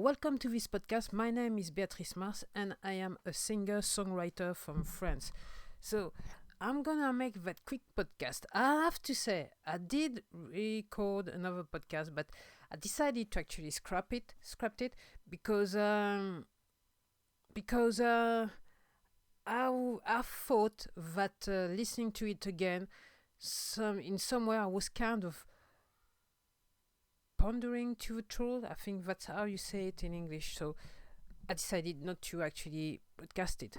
welcome to this podcast. My name is Beatrice Mars and I am a singer-songwriter from France. So I'm gonna make that quick podcast. I have to say, I did record another podcast, but I decided to actually scrapped it because because I thought that listening to it again, somewhere I was kind of pondering to the truth. I think that's how you say it in English. So I decided not to actually podcast it.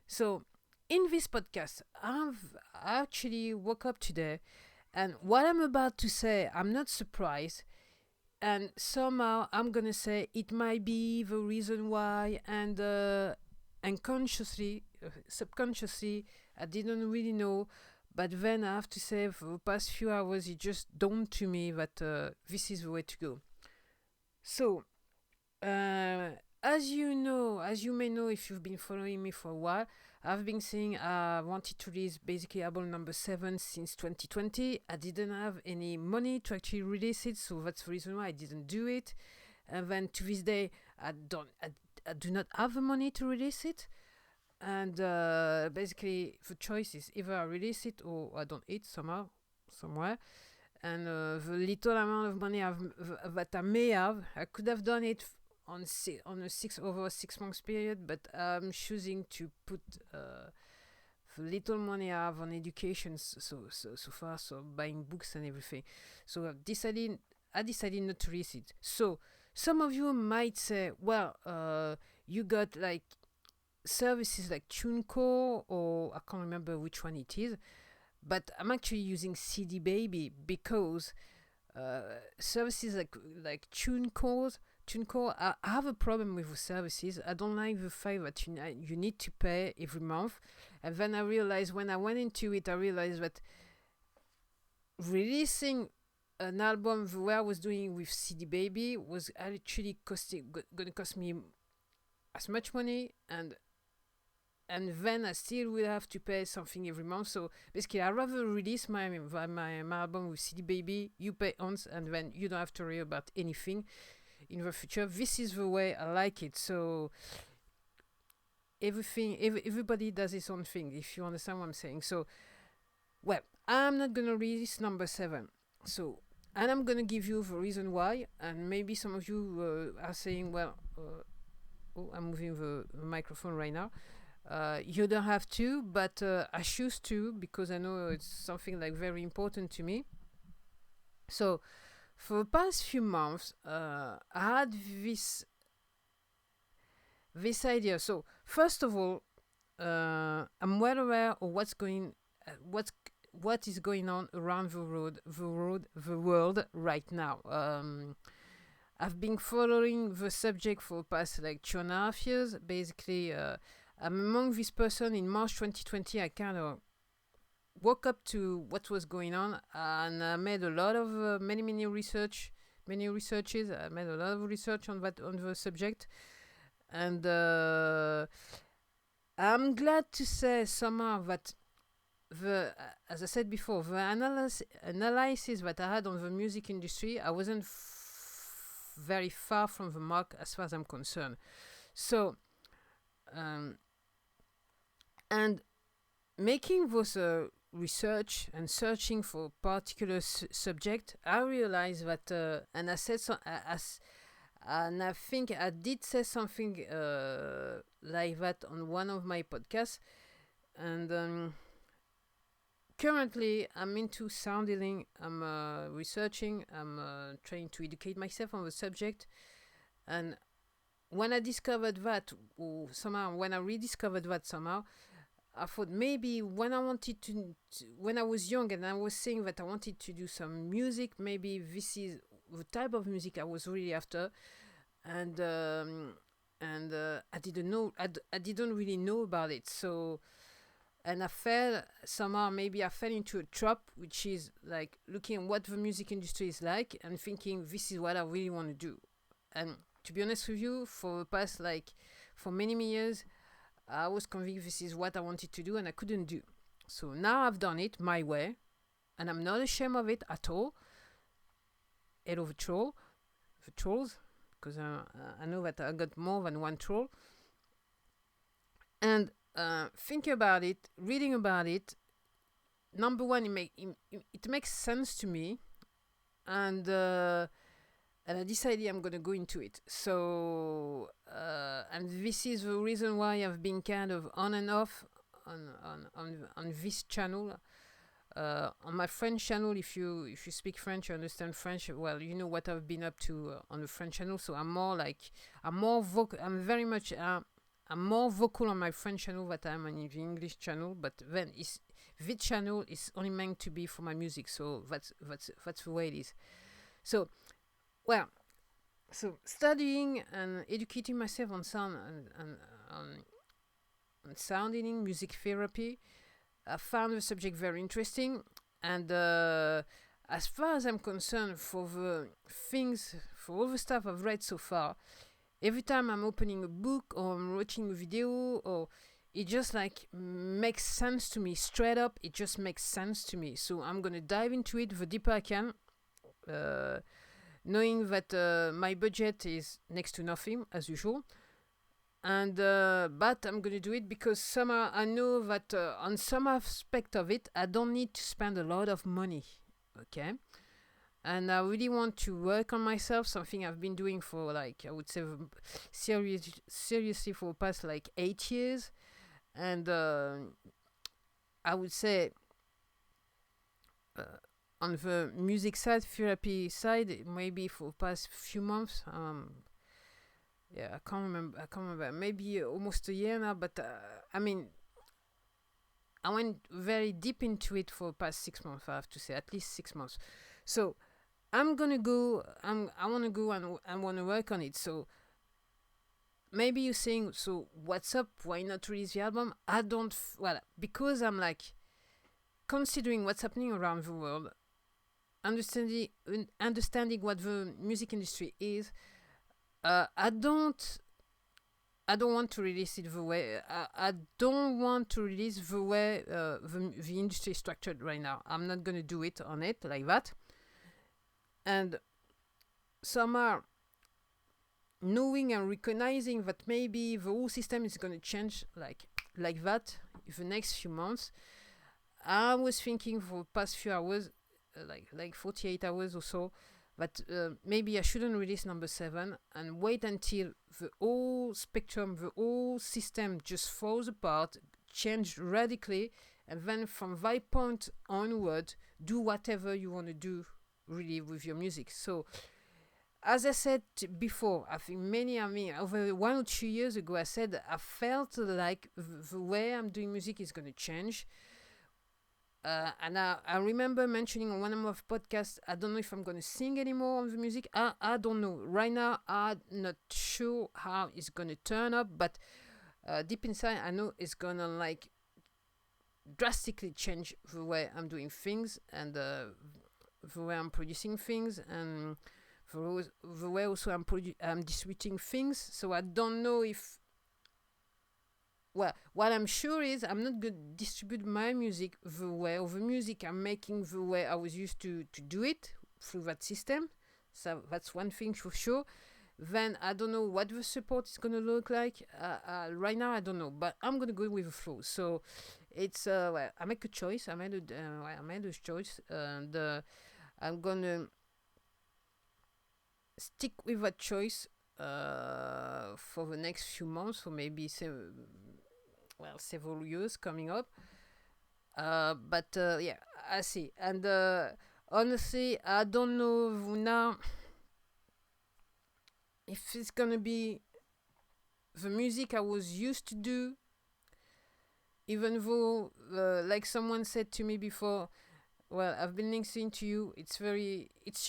So in this podcast, I actually woke up today, and what I'm about to say, I'm not surprised. And somehow I'm gonna say it might be the reason why, and consciously, subconsciously, I didn't really know. But then I have to say, for the past few hours, it just dawned to me that this is the way to go. So, uh, as you may know, if you've been following me for a while, I've been saying I wanted to release basically album number 7 since 2020. I didn't have any money to actually release it, so that's the reason why I didn't do it. And then to this day, I do not have the money to release it. And basically, the choice is either I release it or I don't eat somehow, somewhere. And the little amount of money that I may have, I could have done it on a 6 months period, but I'm choosing to put the little money I have on education so far, so buying books and everything. So I decided not to release it. So some of you might say, well, you got like services like TuneCore, or I can't remember which one it is, but I'm actually using CD Baby because services like TuneCore, I have a problem with the services. I don't like the fact that you need to pay every month. And then I realized, when I went into it, I realized that releasing an album the way I was doing with CD Baby was actually going to cost me as much money, and then I still will have to pay something every month. So basically, I rather release my album with CD Baby. You pay once, and then you don't have to worry about anything in the future. This is the way I like it. So everybody does his own thing, if you understand what I'm saying. So, well, I'm not gonna release number 7. So, and I'm gonna give you the reason why. And maybe some of you are saying, well, oh, I'm moving the microphone right now. You don't have to, but I choose to because I know it's something like very important to me. So, for the past few months, I had this idea. So, first of all, I'm well aware of what is going on around the world right now. I've been following the subject for the past like 2.5 years. Basically, I'm among this person. In March 2020, I kind of woke up to what was going on, and I made a lot of many researches. I made a lot of research on the subject, and I'm glad to say somehow that as I said before, the analysis that I had on the music industry, I wasn't very far from the mark as far as I'm concerned. So, and making those research and searching for a particular subject, I realized that, and I said so, and I think I did say something like that on one of my podcasts. And currently, I'm into sound healing. I'm researching. I'm trying to educate myself on the subject. And when I discovered that, or somehow when I rediscovered that somehow, I thought maybe when when I was young and I was saying that I wanted to do some music, maybe this is the type of music I was really after. And I didn't know, I didn't really know about it. So, and maybe I fell into a trap, which is like looking at what the music industry is like and thinking this is what I really want to do. And to be honest with you, for many years, I was convinced this is what I wanted to do and I couldn't do. So now I've done it my way, and I'm not ashamed of it at all. Hello, the trolls, because I know that I got more than one troll. And thinking about it, reading about it, number one, it makes sense to me, and I decided I'm gonna go into it. So and this is the reason why I've been kind of on and off on this channel. On my French channel, if you speak French, you understand French. Well, you know what I've been up to on the French channel. So I'm more vocal. I'm more vocal on my French channel than I'm on the English channel. But then this channel is only meant to be for my music. So that's the way it is. So well, so studying and educating myself on sound and on sound healing, music therapy, I found the subject very interesting. And as far as I'm concerned, for all the stuff I've read so far, every time I'm opening a book or I'm watching a video, or it just like makes sense to me straight up. It just makes sense to me. So I'm gonna dive into it the deeper I can. Knowing that my budget is next to nothing as usual, and but I'm gonna do it because somehow I know that on some aspect of it I don't need to spend a lot of money, okay? And I really want to work on myself, something I've been doing for like I would say seriously for the past like 8 years, and I would say. On the music side, therapy side, maybe for the past few months. Yeah, I can't remember. Maybe almost a year now. But I mean, I went very deep into it for the past 6 months. I have to say, at least 6 months. So I'm gonna go. I want to go and I want to work on it. So maybe you're saying, so what's up? Why not release the album? I don't. Well, because I'm like considering what's happening around the world. Understanding what the music industry is, I don't want to release it the way I don't want to release the way the industry is structured right now. I'm not gonna do it on it like that. And somehow knowing and recognizing that maybe the whole system is gonna change like that in the next few months. I was thinking for the past few hours, like 48 hours or so, that maybe I shouldn't release number 7 and wait until the whole spectrum, the whole system just falls apart, change radically, and then from that point onward, do whatever you want to do really with your music. So, as I said before, I think over 1 or 2 years ago, I said I felt like the way I'm doing music is going to change. And I remember mentioning on one of my podcasts, I don't know if I'm going to sing anymore on the music. I don't know. Right now, I'm not sure how it's going to turn up, but deep inside, I know it's going to like drastically change the way I'm doing things and the way I'm producing things and the way also I'm distributing things. So I don't know if. Well, what I'm sure is I'm not going to distribute my music the way, or the music I'm making the way I was used to do it through that system. So that's one thing for sure. Then I don't know what the support is going to look like. Right now, I don't know, but I'm going to go with the flow. So it's, well, I make a choice. I made a choice, and I'm going to stick with that choice for the next few months, or maybe several years coming up. But yeah, I see. And honestly, I don't know now if it's gonna be the music I was used to do. Even though, like someone said to me before, well, I've been listening to you. It's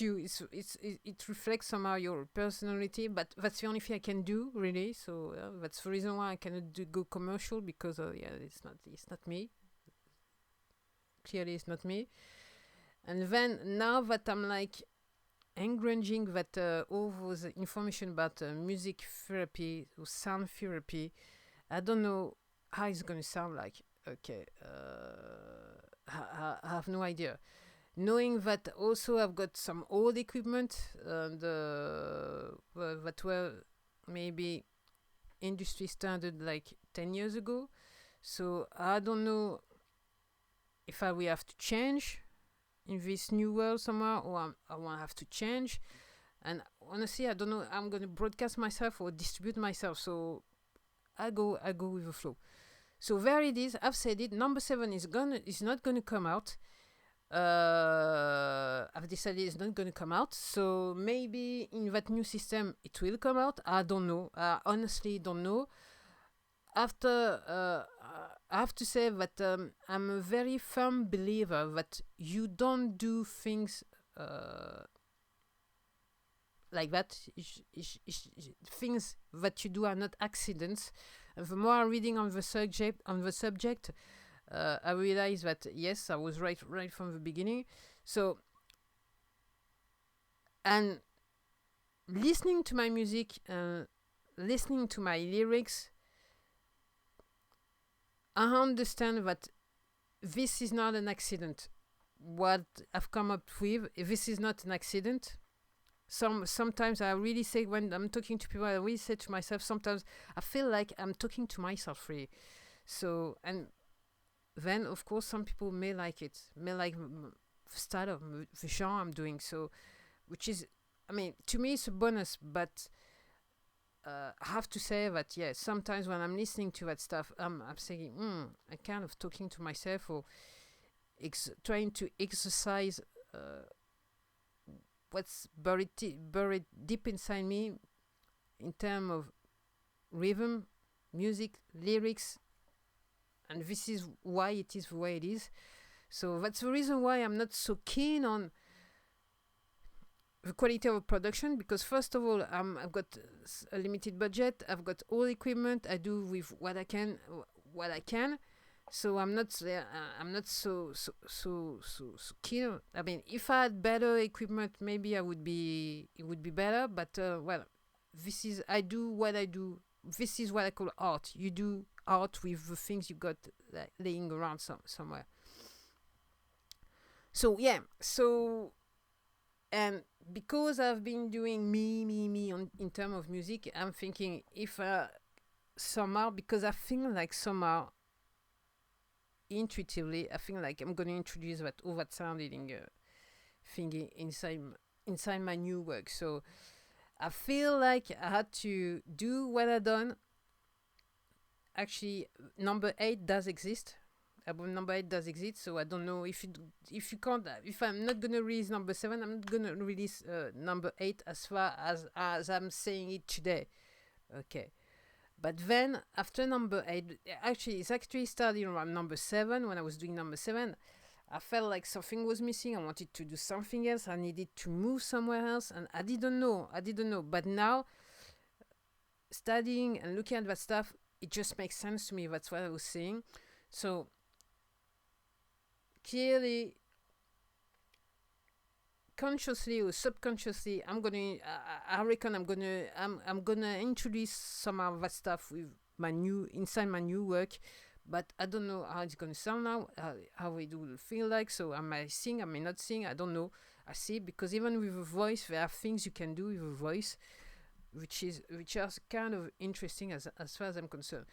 you. It reflects somehow your personality. But that's the only thing I can do, really. So that's the reason why I cannot go commercial, because yeah, it's not me. Clearly, it's not me. And then now that I'm like engranging that all those information about music therapy or sound therapy, I don't know how it's gonna sound like. Okay, I have no idea. knowing that also I've got some old equipment and that were maybe industry standard like 10 years ago. So I don't know if I will have to change in this new world somehow, or I won't have to change. And honestly, I don't know. I'm gonna broadcast myself or distribute myself. So I go with the flow. So there it is. I've said it. Number 7 is not gonna come out. I've decided it's not gonna come out. So maybe in that new system it will come out. I don't know. I honestly don't know. After I have to say that I'm a very firm believer that you don't do things like that. Things that you do are not accidents. And the more I'm reading on the subject, I realize that yes, I was right from the beginning. So, and listening to my music, listening to my lyrics, I understand that this is not an accident. What I've come up with, this is not an accident. Sometimes I really say, when I'm talking to people, I really say to myself, sometimes I feel like I'm talking to myself really. So, and then of course some people may like it, may like the style of the genre I'm doing. So, which is, I mean, to me it's a bonus, but I have to say that yeah, sometimes when I'm listening to that stuff, I'm saying, I'm kind of talking to myself, or trying to exercise what's buried deep inside me in terms of rhythm, music, lyrics, and this is why it is the way it is. So that's the reason why I'm not so keen on the quality of production, because first of all, I've got a limited budget. I've got all equipment. I do with what I can. So I'm not so keen. I mean, if I had better equipment, maybe it would be better. But well, I do what I do. This is what I call art. You do art with the things you got laying around somewhere. So yeah, and because I've been doing me in terms of music, I'm thinking if somehow, because I feel like somehow intuitively, I feel like I'm going to introduce that all that sound editing thingy inside my new work. So I feel like I had to do what I done. Actually, number 8 does exist. Album number 8 does exist, so I don't know if I'm not gonna release number 7, I'm not gonna release number 8 as far as I'm saying it today. Okay. But then after number 8, it's actually starting around number 7. When I was doing number 7, I felt like something was missing. I wanted to do something else. I needed to move somewhere else, and I didn't know. But now, studying and looking at that stuff, it just makes sense to me. That's what I was saying. So clearly, consciously or subconsciously, I reckon I'm gonna introduce some of that stuff with inside my new work. But I don't know how it's gonna sound now, how it will feel like. So I may sing, I may not sing, I don't know. I see, because even with a voice, there are things you can do with a voice, which are kind of interesting as far as I'm concerned.